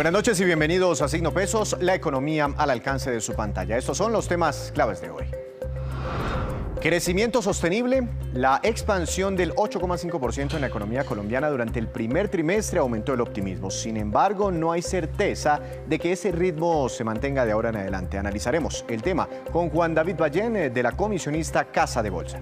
Buenas noches y bienvenidos a Signo Pesos, la economía al alcance de su pantalla. Estos son los temas claves de hoy. Crecimiento sostenible. La expansión del 8,5% en la economía colombiana durante el primer trimestre aumentó el optimismo. Sin embargo, no hay certeza de que ese ritmo se mantenga de ahora en adelante. Analizaremos el tema con Juan David Ballén, de la comisionista Casa de Bolsa.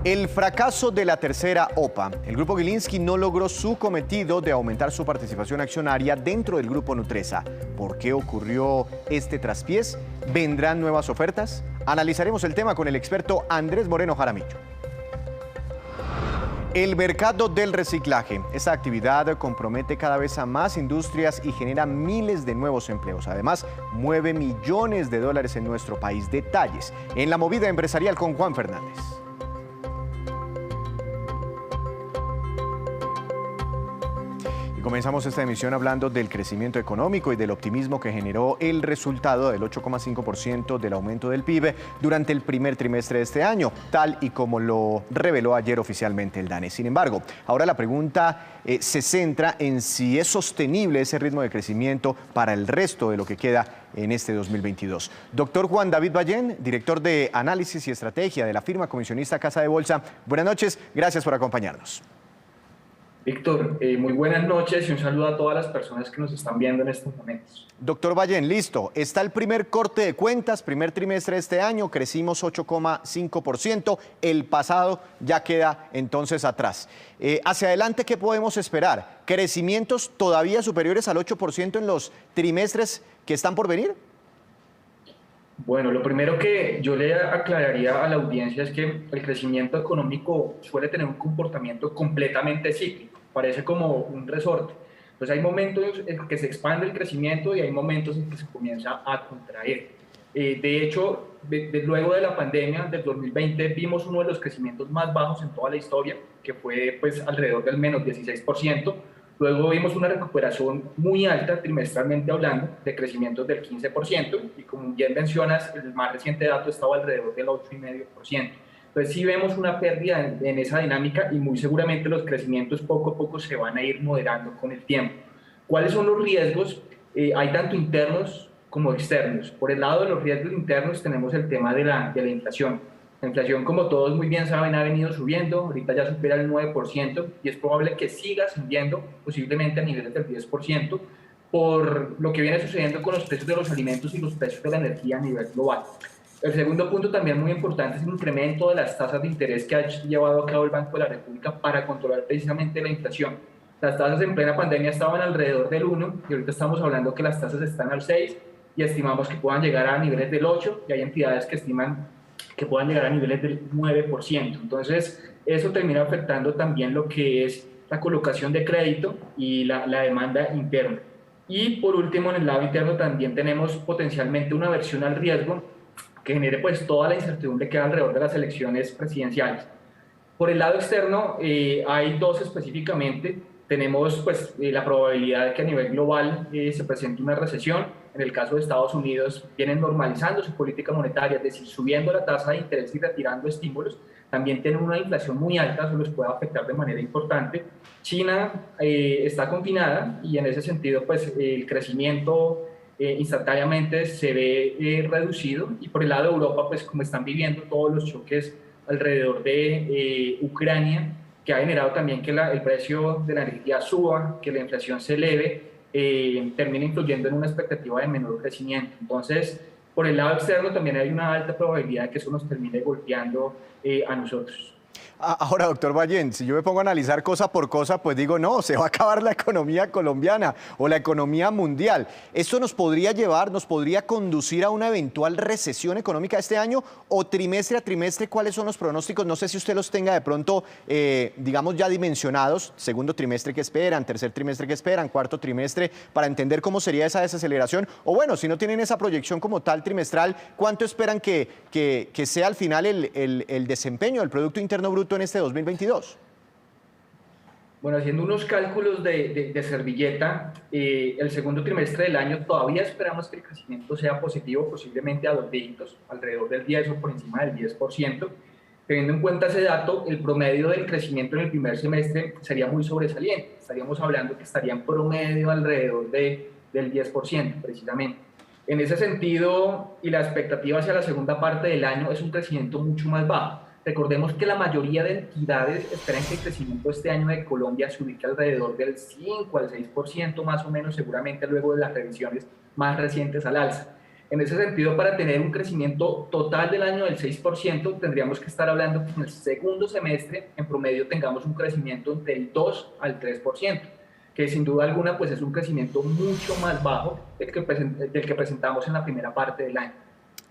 El fracaso de la tercera OPA. El Grupo Gilinski no logró su cometido de aumentar su participación accionaria dentro del Grupo Nutresa. ¿Por qué ocurrió este traspiés? ¿Vendrán nuevas ofertas? Analizaremos el tema con el experto Andrés Moreno Jaramillo. El mercado del reciclaje. Esta actividad compromete cada vez a más industrias y genera miles de nuevos empleos. Además, mueve millones de dólares en nuestro país. Detalles en la movida empresarial con Juan Fernández. Comenzamos esta emisión hablando del crecimiento económico y del optimismo que generó el resultado del 8,5% del aumento del PIB durante el primer trimestre de este año, tal y como lo reveló ayer oficialmente el DANE. Sin embargo, ahora la pregunta se centra en si es sostenible ese ritmo de crecimiento para el resto de lo que queda en este 2022. Doctor Juan David Ballén, director de Análisis y Estrategia de la firma comisionista Casa de Bolsa. Buenas noches, gracias por acompañarnos. Víctor, muy buenas noches y un saludo a todas las personas que nos están viendo en estos momentos. Doctor Ballén, listo. Está el primer corte de cuentas, primer trimestre de este año, crecimos 8,5%. El pasado ya queda entonces atrás. Hacia adelante, ¿qué podemos esperar? ¿Crecimientos todavía superiores al 8% en los trimestres que están por venir? Bueno, lo primero que yo le aclararía a la audiencia es que el crecimiento económico suele tener un comportamiento completamente cíclico, parece como un resorte. Pues hay momentos en que se expande el crecimiento y hay momentos en que se comienza a contraer. De hecho, luego de la pandemia del 2020 vimos uno de los crecimientos más bajos en toda la historia, que fue pues alrededor del menos 16%. Luego vimos una recuperación muy alta, trimestralmente hablando, de crecimientos del 15%, y como bien mencionas, el más reciente dato estaba alrededor del 8,5%. Entonces sí vemos una pérdida en esa dinámica y muy seguramente los crecimientos poco a poco se van a ir moderando con el tiempo. ¿Cuáles son los riesgos? Hay tanto internos como externos. Por el lado de los riesgos internos tenemos el tema de la inflación. La inflación, como todos muy bien saben, ha venido subiendo, ahorita ya supera el 9% y es probable que siga subiendo, posiblemente a niveles del 10%, por lo que viene sucediendo con los precios de los alimentos y los precios de la energía a nivel global. El segundo punto también muy importante es el incremento de las tasas de interés que ha llevado a cabo el Banco de la República para controlar precisamente la inflación. Las tasas en plena pandemia estaban alrededor del 1 y ahorita estamos hablando que las tasas están al 6 y estimamos que puedan llegar a niveles del 8 y hay entidades que estiman que puedan llegar a niveles del 9%. Entonces, eso termina afectando también lo que es la colocación de crédito y la demanda interna. Y por último, en el lado interno también tenemos potencialmente una aversión al riesgo que genere pues toda la incertidumbre que hay alrededor de las elecciones presidenciales. Por el lado externo, hay dos específicamente. Tenemos pues, la probabilidad de que a nivel global se presente una recesión. En el caso de Estados Unidos, vienen normalizando su política monetaria, es decir, subiendo la tasa de interés y retirando estímulos. También tienen una inflación muy alta, eso los puede afectar de manera importante. China está confinada y en ese sentido pues, el crecimiento instantáneamente se ve reducido. Y por el lado de Europa, pues como están viviendo todos los choques alrededor de Ucrania, que ha generado también que el precio de la energía suba, que la inflación se eleve, termina influyendo en una expectativa de menor crecimiento. Entonces, por el lado externo también hay una alta probabilidad de que eso nos termine golpeando a nosotros. Ahora, doctor Ballén, si yo me pongo a analizar cosa por cosa, pues digo, no, se va a acabar la economía colombiana o la economía mundial. ¿Esto nos podría llevar, nos podría conducir a una eventual recesión económica este año o trimestre a trimestre? ¿Cuáles son los pronósticos? No sé si usted los tenga de pronto, digamos, ya dimensionados, segundo trimestre que esperan, tercer trimestre que esperan, cuarto trimestre, para entender cómo sería esa desaceleración. O bueno, si no tienen esa proyección como tal trimestral, ¿cuánto esperan que sea al final el desempeño del Producto Interno Bruto en este 2022? Bueno, haciendo unos cálculos de servilleta, el segundo trimestre del año todavía esperamos que el crecimiento sea positivo, posiblemente a 2 dígitos, alrededor del 10 o por encima del 10%. Teniendo en cuenta ese dato, el promedio del crecimiento en el primer semestre sería muy sobresaliente. Estaríamos hablando que estaría en promedio alrededor del 10%, precisamente. En ese sentido, y la expectativa hacia la segunda parte del año es un crecimiento mucho más bajo. Recordemos que la mayoría de entidades esperan que el crecimiento este año de Colombia se ubique alrededor del 5 al 6% más o menos, seguramente luego de las revisiones más recientes al alza. En ese sentido, para tener un crecimiento total del año del 6%, tendríamos que estar hablando que en el segundo semestre, en promedio, tengamos un crecimiento del 2 al 3%, que sin duda alguna pues es un crecimiento mucho más bajo del que presentamos en la primera parte del año.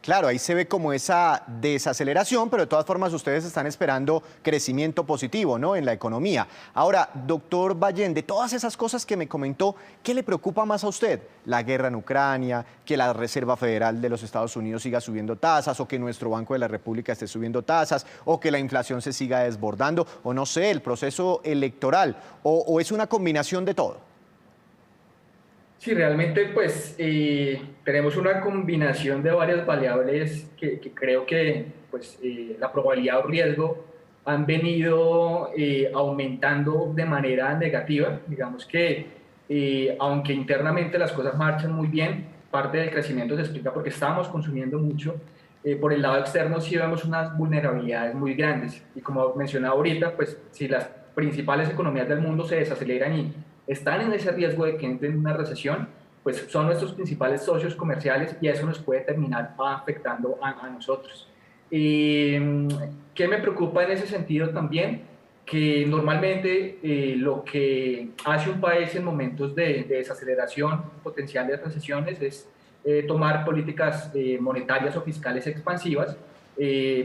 Claro, ahí se ve como esa desaceleración, pero de todas formas ustedes están esperando crecimiento positivo, ¿no?, en la economía. Ahora, doctor Ballén, de todas esas cosas que me comentó, ¿qué le preocupa más a usted? ¿La guerra en Ucrania, que la Reserva Federal de los Estados Unidos siga subiendo tasas, o que nuestro Banco de la República esté subiendo tasas, o que la inflación se siga desbordando, o no sé, el proceso electoral, o es una combinación de todo? Sí, realmente pues tenemos una combinación de varias variables que creo que pues, la probabilidad o riesgo han venido aumentando de manera negativa. Digamos que aunque internamente las cosas marchan muy bien, parte del crecimiento se explica porque estábamos consumiendo mucho. Por el lado externo sí vemos unas vulnerabilidades muy grandes y como mencionaba ahorita, pues si las principales economías del mundo se desaceleran y están en ese riesgo de que entren en una recesión, pues son nuestros principales socios comerciales y eso nos puede terminar afectando a nosotros. ¿Qué me preocupa en ese sentido también? Que normalmente lo que hace un país en momentos de desaceleración potencial de recesiones es tomar políticas monetarias o fiscales expansivas.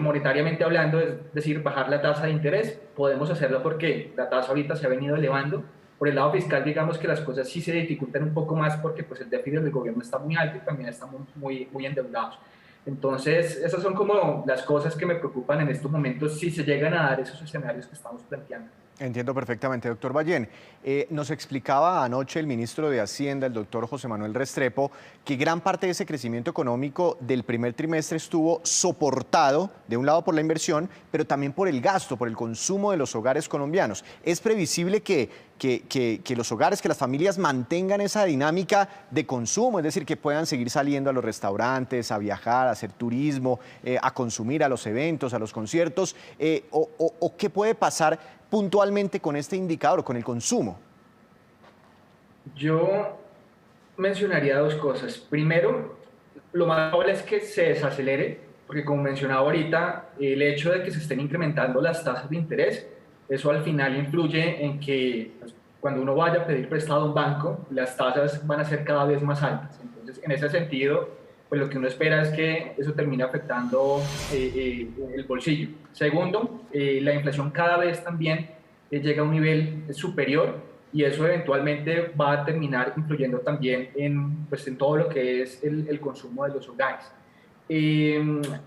Monetariamente hablando, es decir, bajar la tasa de interés. Podemos hacerlo porque la tasa ahorita se ha venido elevando. Por el lado fiscal, digamos que las cosas sí se dificultan un poco más porque pues, el déficit del gobierno está muy alto y también estamos muy endeudados. Entonces, esas son como las cosas que me preocupan en estos momentos si se llegan a dar esos escenarios que estamos planteando. Entiendo perfectamente, doctor Ballén. Nos explicaba anoche el ministro de Hacienda, el doctor José Manuel Restrepo, que gran parte de ese crecimiento económico del primer trimestre estuvo soportado, de un lado por la inversión, pero también por el gasto, por el consumo de los hogares colombianos. ¿Es previsible que los hogares, que las familias mantengan esa dinámica de consumo? Es decir, que puedan seguir saliendo a los restaurantes, a viajar, a hacer turismo, a consumir, a los eventos, a los conciertos, o qué puede pasar puntualmente con este indicador, con el consumo. Yo mencionaría dos cosas. Primero, lo más probable es que se desacelere, porque como mencionaba ahorita, el hecho de que se estén incrementando las tasas de interés, eso al final influye en que pues, cuando uno vaya a pedir prestado a un banco, las tasas van a ser cada vez más altas. Entonces, en ese sentido, pues lo que uno espera es que eso termine afectando el bolsillo. Segundo, la inflación cada vez también llega a un nivel superior y eso eventualmente va a terminar influyendo también pues, en todo lo que es el consumo de los hogares.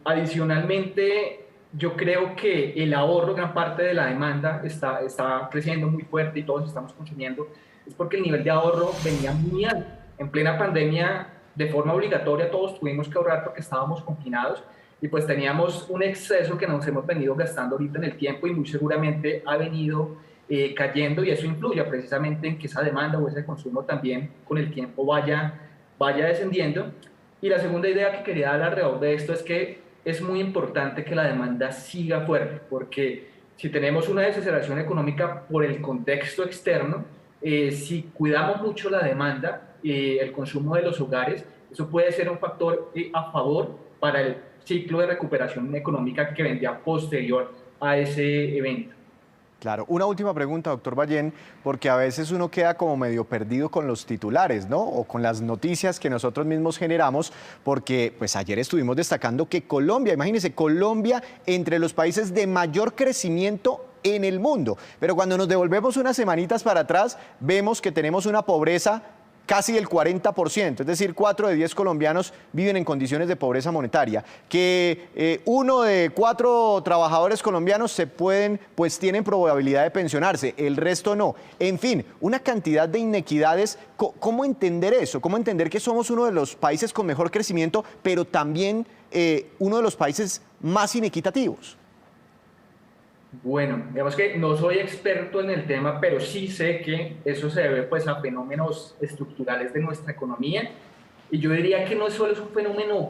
Adicionalmente, yo creo que el ahorro, gran parte de la demanda está creciendo muy fuerte y todos estamos consumiendo, es porque el nivel de ahorro venía muy alto. En plena pandemia, de forma obligatoria, todos tuvimos que ahorrar porque estábamos confinados y pues teníamos un exceso que nos hemos venido gastando ahorita en el tiempo y muy seguramente ha venido cayendo y eso influye precisamente en que esa demanda o ese consumo también con el tiempo vaya descendiendo. Y la segunda idea que quería dar alrededor de esto es que es muy importante que la demanda siga fuerte, porque si tenemos una desaceleración económica por el contexto externo, si cuidamos mucho la demanda, el consumo de los hogares, eso puede ser un factor a favor para el ciclo de recuperación económica que vendría posterior a ese evento. Claro. Una última pregunta, doctor Ballén, porque a veces uno queda como medio perdido con los titulares, ¿no? O con las noticias que nosotros mismos generamos, porque pues ayer estuvimos destacando que Colombia, imagínense, Colombia entre los países de mayor crecimiento en el mundo. Pero cuando nos devolvemos unas semanitas para atrás, vemos que tenemos una pobreza casi del 40%, es decir, 4 de 10 colombianos viven en condiciones de pobreza monetaria, que 1 de 4 trabajadores colombianos tienen probabilidad de pensionarse, el resto no. En fin, una cantidad de inequidades. ¿Cómo entender eso? ¿Cómo entender que somos uno de los países con mejor crecimiento, pero también uno de los países más inequitativos? Bueno, digamos que no soy experto en el tema, pero sí sé que eso se debe pues a fenómenos estructurales de nuestra economía. Y yo diría que no solo es un fenómeno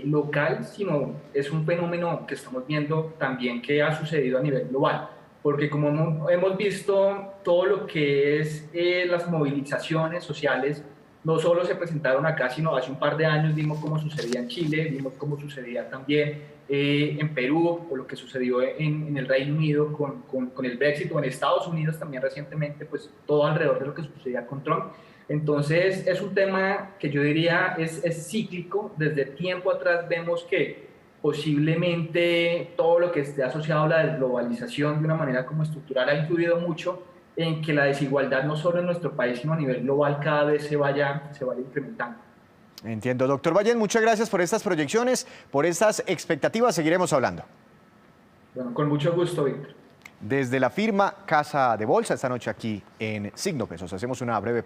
local, sino es un fenómeno que estamos viendo también que ha sucedido a nivel global. Porque como hemos visto, todo lo que es las movilizaciones sociales no solo se presentaron acá, sino hace un par de años vimos cómo sucedía en Chile, vimos cómo sucedía también en Perú, o lo que sucedió en el Reino Unido con el Brexit, o en Estados Unidos también recientemente, pues todo alrededor de lo que sucedía con Trump. Entonces es un tema que yo diría es cíclico. Desde tiempo atrás vemos que posiblemente todo lo que esté asociado a la desglobalización de una manera como estructural ha influido mucho en que la desigualdad no solo en nuestro país, sino a nivel global cada vez se vaya incrementando. Entiendo. Doctor Ballén, muchas gracias por estas proyecciones, por estas expectativas. Seguiremos hablando. Bueno, con mucho gusto, Víctor. Desde la firma Casa de Bolsa, esta noche aquí en Signo Pesos. Hacemos una breve